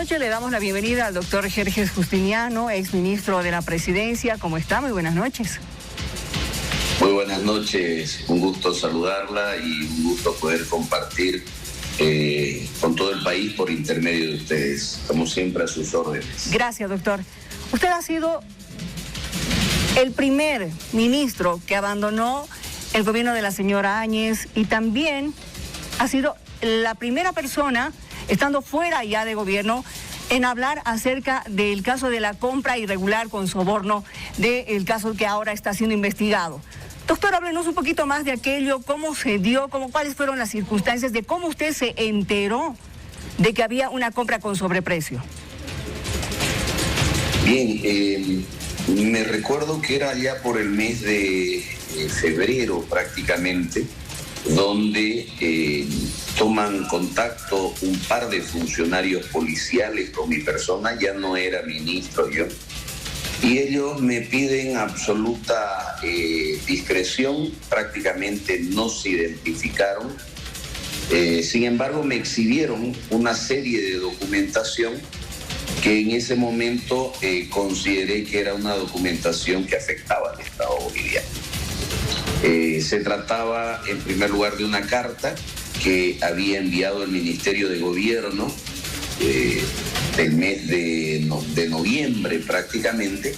noches le damos la bienvenida al doctor Jerjes Justiniano, exministro de la Presidencia. ¿Cómo está? Muy buenas noches. Muy buenas noches, un gusto saludarla y un gusto poder compartir con todo el país por intermedio de ustedes, como siempre a sus órdenes. Gracias, doctor. Usted ha sido el primer ministro que abandonó el gobierno de la señora Áñez y también ha sido la primera persona, estando fuera ya de gobierno, en hablar acerca del caso de la compra irregular con soborno, del caso que ahora está siendo investigado. Doctor, háblenos un poquito más de aquello, cómo se dio, cuáles fueron las circunstancias, de cómo usted se enteró de que había una compra con sobreprecio. Bien, me recuerdo que era ya por el mes de febrero prácticamente, donde toman contacto un par de funcionarios policiales con mi persona, ya no era ministro yo, y ellos me piden absoluta discreción, prácticamente no se identificaron, sin embargo me exhibieron una serie de documentación que en ese momento consideré que era una documentación que afectaba al Estado boliviano. Se trataba en primer lugar de una carta que había enviado el Ministerio de Gobierno del mes de noviembre prácticamente,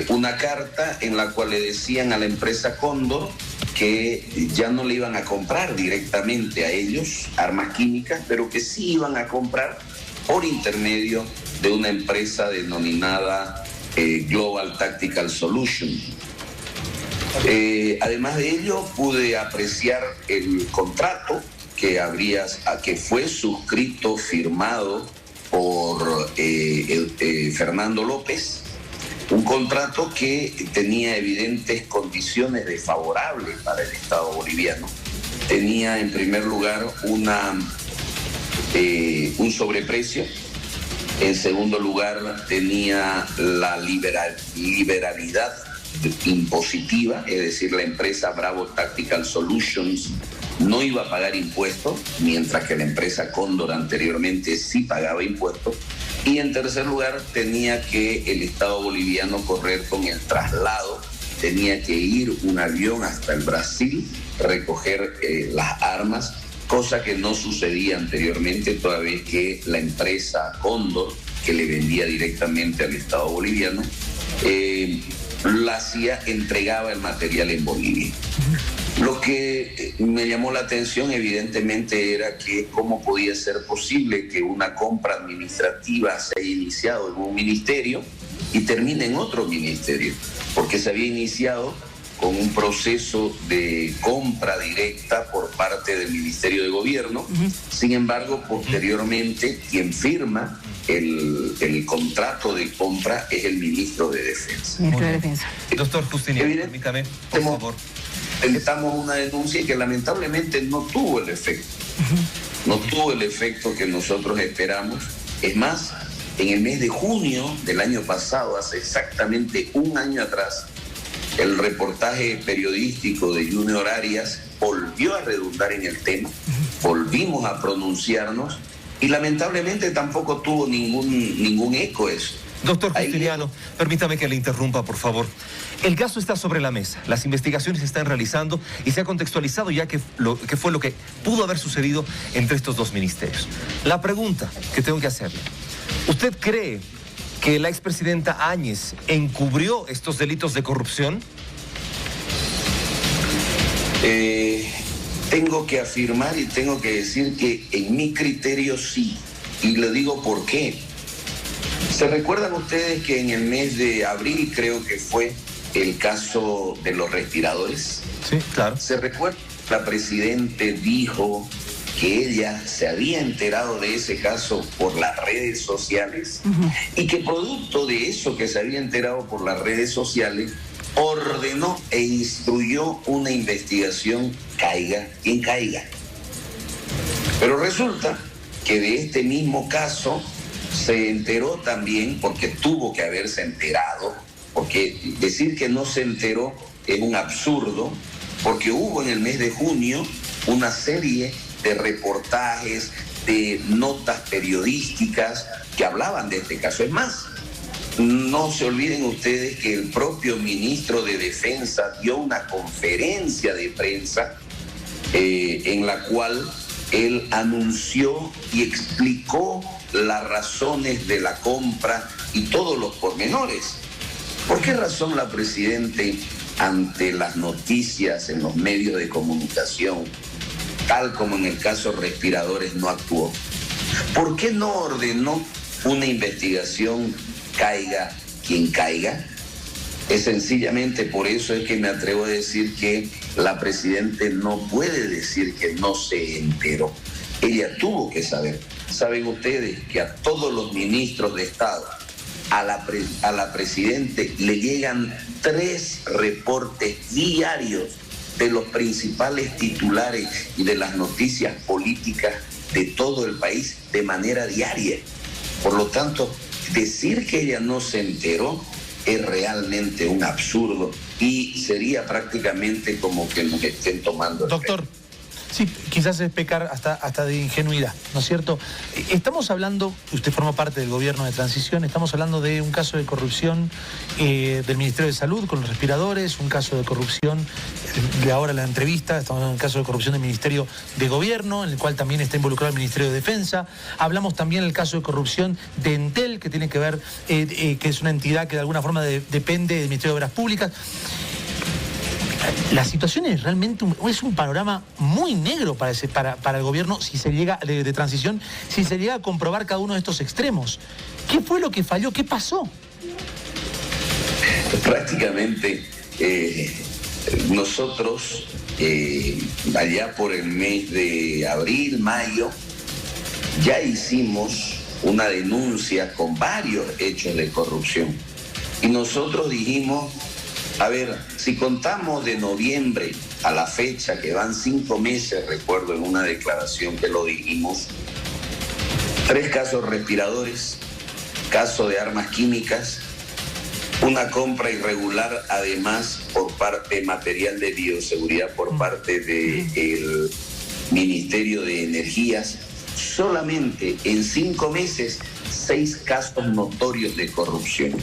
una carta en la cual le decían a la empresa Cóndor que ya no le iban a comprar directamente a ellos armas químicas, pero que sí iban a comprar por intermedio de una empresa denominada Global Tactical Solution. Además de ello, pude apreciar el contrato que fue suscrito, firmado por Fernando López, un contrato que tenía evidentes condiciones desfavorables para el Estado boliviano. Tenía en primer lugar un sobreprecio, en segundo lugar tenía la liberalidad impositiva, es decir, la empresa Bravo Tactical Solutions no iba a pagar impuestos, mientras que la empresa Cóndor anteriormente sí pagaba impuestos. Y en tercer lugar, tenía que el Estado boliviano correr con el traslado, tenía que ir un avión hasta el Brasil, recoger las armas, cosa que no sucedía anteriormente, toda vez que la empresa Cóndor, que le vendía directamente al Estado boliviano, entregaba el material en Bolivia. Lo que me llamó la atención evidentemente era que cómo podía ser posible que una compra administrativa se haya iniciado en un ministerio y termine en otro ministerio, porque se había iniciado con un proceso de compra directa por parte del Ministerio de Gobierno. Sin embargo, posteriormente quien firma el contrato de compra es el ministro de Defensa. Ministro de Defensa. Doctor Justiniano, permítame, por favor. Presentamos una denuncia que lamentablemente no tuvo el efecto. No tuvo el efecto que nosotros esperamos. Es más, en el mes de junio del año pasado, hace exactamente un año atrás, el reportaje periodístico de Junior Arias volvió a redundar en el tema, volvimos a pronunciarnos y lamentablemente tampoco tuvo ningún eco eso. Doctor Justiniano, permítame que le interrumpa, por favor. El caso está sobre la mesa, las investigaciones se están realizando y se ha contextualizado ya que fue lo que pudo haber sucedido entre estos dos ministerios. La pregunta que tengo que hacerle, ¿usted cree que la expresidenta Áñez encubrió estos delitos de corrupción? Tengo que afirmar y tengo que decir que en mi criterio sí, y le digo por qué. ¿Se recuerdan ustedes que en el mes de abril creo que fue el caso de los respiradores? Sí, claro. ¿Se recuerda? La presidenta dijo que ella se había enterado de ese caso por las redes sociales y que producto de eso que se había enterado por las redes sociales, ordenó e instruyó una investigación, caiga quien caiga. Pero resulta que de este mismo caso se enteró también, porque tuvo que haberse enterado, porque decir que no se enteró es un absurdo, porque hubo en el mes de junio una serie de reportajes, de notas periodísticas que hablaban de este caso. Es más, no se olviden ustedes que el propio ministro de Defensa dio una conferencia de prensa en la cual él anunció y explicó las razones de la compra y todos los pormenores. ¿Por qué razón la Presidenta, ante las noticias en los medios de comunicación, tal como en el caso respiradores, no actuó? ¿Por qué no ordenó una investigación, caiga quien caiga? Es sencillamente por eso es que me atrevo a decir que la Presidenta no puede decir que no se enteró. Ella tuvo que saber. Saben ustedes que a todos los ministros de Estado, a la Presidenta le llegan 3 reportes diarios de los principales titulares y de las noticias políticas de todo el país de manera diaria. Por lo tanto, decir que ella no se enteró es realmente un absurdo y sería prácticamente como que nos estén tomando... Doctor, sí, quizás es pecar hasta de ingenuidad, ¿no es cierto? Estamos hablando, usted forma parte del gobierno de transición, estamos hablando de un caso de corrupción del Ministerio de Salud con los respiradores, un caso de corrupción, de ahora la entrevista, estamos hablando de un caso de corrupción del Ministerio de Gobierno, en el cual también está involucrado el Ministerio de Defensa. Hablamos también del caso de corrupción de Entel, que tiene que ver, que es una entidad que de alguna forma depende del Ministerio de Obras Públicas. La situación es realmente un panorama muy negro para el gobierno si se llega de transición, si se llega a comprobar cada uno de estos extremos. ¿Qué fue lo que falló? ¿Qué pasó? Prácticamente nosotros allá por el mes de abril, mayo, ya hicimos una denuncia con varios hechos de corrupción. Y nosotros dijimos, a ver, si contamos de noviembre a la fecha, que van 5 meses, recuerdo en una declaración que lo dijimos, 3 casos respiradores, caso de armas químicas, una compra irregular, además, por parte de material de bioseguridad por parte del Ministerio de Energías. Solamente en 5 meses, 6 casos notorios de corrupción.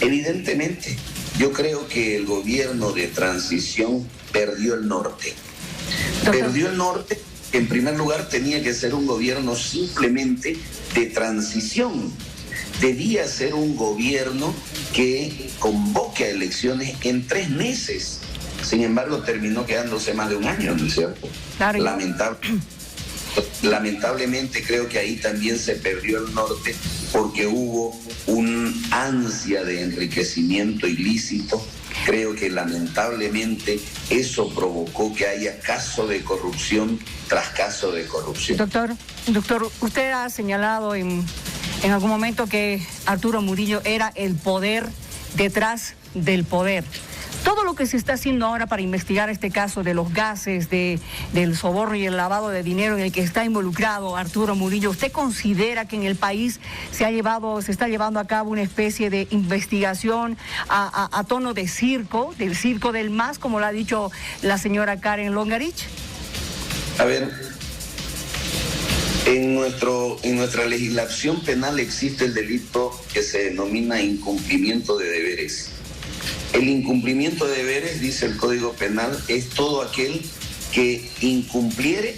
Evidentemente, yo creo que el gobierno de transición perdió el norte. Perdió el norte, que en primer lugar tenía que ser un gobierno simplemente de transición. Debía ser un gobierno que convoque a elecciones en 3 meses. Sin embargo, terminó quedándose más de un año, ¿no es cierto? Claro. Lamentablemente creo que ahí también se perdió el norte porque hubo un ansia de enriquecimiento ilícito. Creo que lamentablemente eso provocó que haya caso de corrupción tras caso de corrupción. Doctor, usted ha señalado en algún momento que Arturo Murillo era el poder detrás del poder. Todo lo que se está haciendo ahora para investigar este caso de los gases, del soborno y el lavado de dinero en el que está involucrado Arturo Murillo, ¿usted considera que en el país se está llevando a cabo una especie de investigación a tono de circo, del circo del MAS, como lo ha dicho la señora Karen Longarich? A ver, en nuestra legislación penal existe el delito que se denomina incumplimiento de deberes. El incumplimiento de deberes, dice el Código Penal, es todo aquel que incumpliere,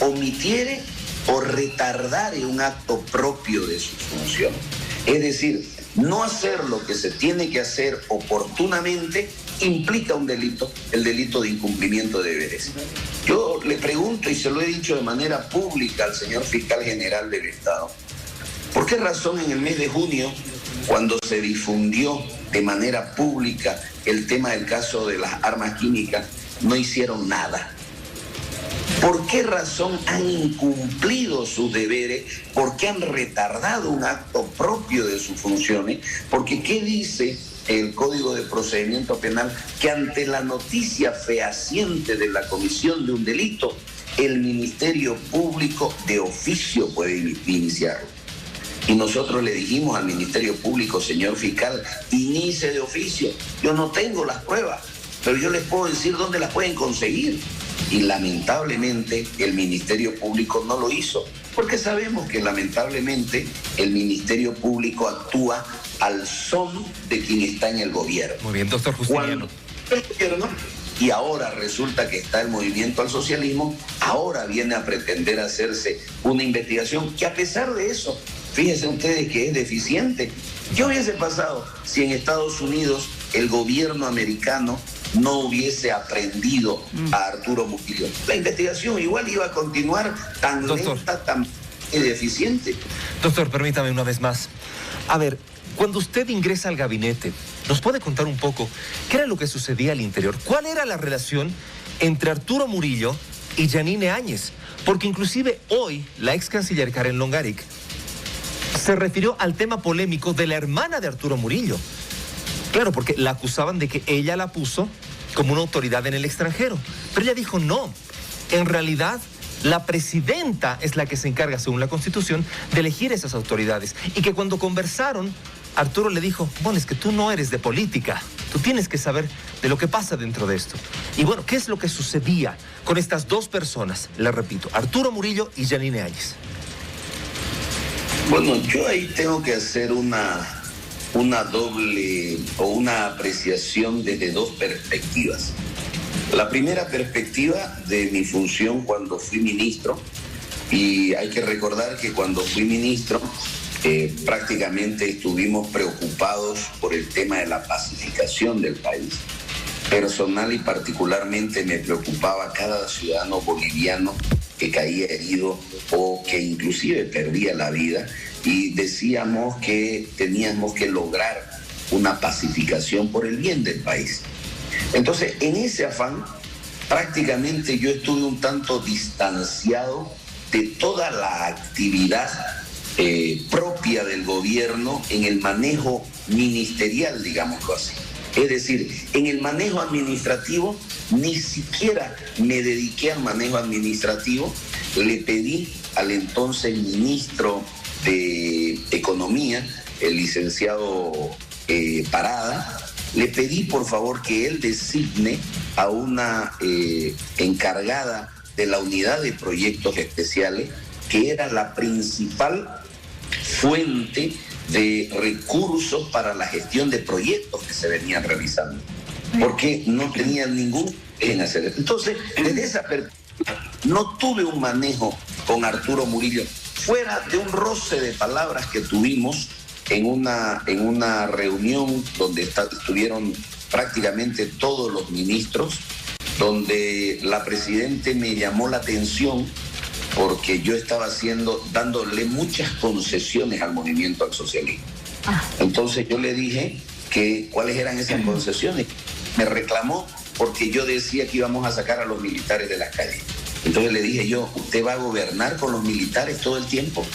omitiere o retardare un acto propio de su función. Es decir, no hacer lo que se tiene que hacer oportunamente implica un delito, el delito de incumplimiento de deberes. Yo le pregunto, y se lo he dicho de manera pública al señor Fiscal General del Estado, ¿por qué razón en el mes de junio, cuando se difundió de manera pública el tema del caso de las armas químicas, no hicieron nada? ¿Por qué razón han incumplido sus deberes? ¿Por qué han retardado un acto propio de sus funciones? Porque ¿qué dice el Código de Procedimiento Penal? Que ante la noticia fehaciente de la comisión de un delito, el Ministerio Público de oficio puede iniciarlo. Y nosotros le dijimos al Ministerio Público, señor fiscal, inicie de oficio. Yo no tengo las pruebas, pero yo les puedo decir dónde las pueden conseguir. Y lamentablemente el Ministerio Público no lo hizo. porque sabemos que lamentablemente el Ministerio Público actúa al son de quien está en el gobierno. Muy bien, doctor Justiniano. El gobierno, y ahora resulta que está el movimiento al socialismo, ahora viene a pretender hacerse una investigación que, a pesar de eso, fíjense ustedes que es deficiente. ¿Qué hubiese pasado si en Estados Unidos el gobierno americano no hubiese aprendido a Arturo Murillo? La investigación igual iba a continuar tan lenta, tan deficiente. Doctor, permítame una vez más. A ver, cuando usted ingresa al gabinete, ¿nos puede contar un poco qué era lo que sucedía al interior? ¿Cuál era la relación entre Arturo Murillo y Yanine Áñez? Porque inclusive hoy la ex canciller Karen Longarik se refirió al tema polémico de la hermana de Arturo Murillo. Claro, porque la acusaban de que ella la puso como una autoridad en el extranjero. Pero ella dijo no. En realidad, la presidenta es la que se encarga, según la Constitución, de elegir esas autoridades. Y que cuando conversaron, Arturo le dijo, bueno, es que tú no eres de política. Tú tienes que saber de lo que pasa dentro de esto. Y bueno, ¿qué es lo que sucedía con estas dos personas? Le repito, Arturo Murillo y Yanine Áñez. Bueno, yo ahí tengo que hacer una doble o una apreciación desde dos perspectivas. La primera perspectiva de mi función cuando fui ministro, y hay que recordar que cuando fui ministro prácticamente estuvimos preocupados por el tema de la pacificación del país. Personal y particularmente me preocupaba cada ciudadano boliviano que caía herido o que inclusive perdía la vida, y decíamos que teníamos que lograr una pacificación por el bien del país. Entonces, en ese afán, prácticamente yo estuve un tanto distanciado de toda la actividad propia del gobierno en el manejo ministerial, digámoslo así. Es decir, en el manejo administrativo ni siquiera me dediqué al manejo administrativo. Le pedí al entonces ministro de Economía, el licenciado Parada, le pedí por favor que él designe a una encargada de la unidad de proyectos especiales, que era la principal fuente de recursos para la gestión de proyectos que se venían realizando, porque no tenían ningún en hacer. Entonces, desde esa perspectiva, no tuve un manejo con Arturo Murillo, fuera de un roce de palabras que tuvimos en una reunión donde estuvieron prácticamente todos los ministros, donde la presidenta me llamó la atención porque yo estaba dándole muchas concesiones al movimiento al socialismo. Entonces yo le dije que cuáles eran esas concesiones. Me reclamó porque yo decía que íbamos a sacar a los militares de las calles. Entonces le dije yo, ¿usted va a gobernar con los militares todo el tiempo?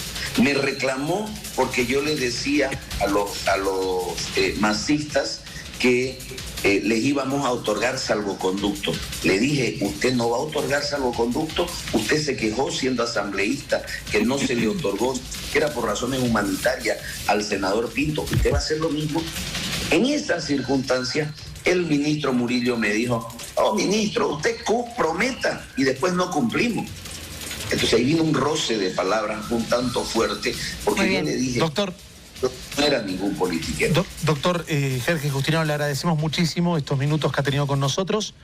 Me reclamó porque yo le decía a los masistas que les íbamos a otorgar salvoconducto. Le dije, usted no va a otorgar salvoconducto. Usted se quejó siendo asambleísta que no se le otorgó, que era por razones humanitarias, al senador Pinto. ¿Usted va a hacer lo mismo? En esas circunstancias, el ministro Murillo me dijo, oh ministro, usted prometa y después no cumplimos. Entonces ahí vino un roce de palabras un tanto fuerte, porque yo le dije, doctor, no era ningún politiquero. Doctor Jorge Justiniano, le agradecemos muchísimo estos minutos que ha tenido con nosotros.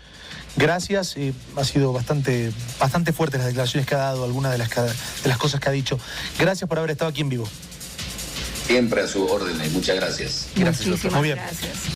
Gracias, ha sido bastante fuertes las declaraciones que ha dado, algunas de las cosas que ha dicho. Gracias por haber estado aquí en vivo. Siempre a sus órdenes, muchas gracias. Gracias, doctor. Muy bien. Gracias.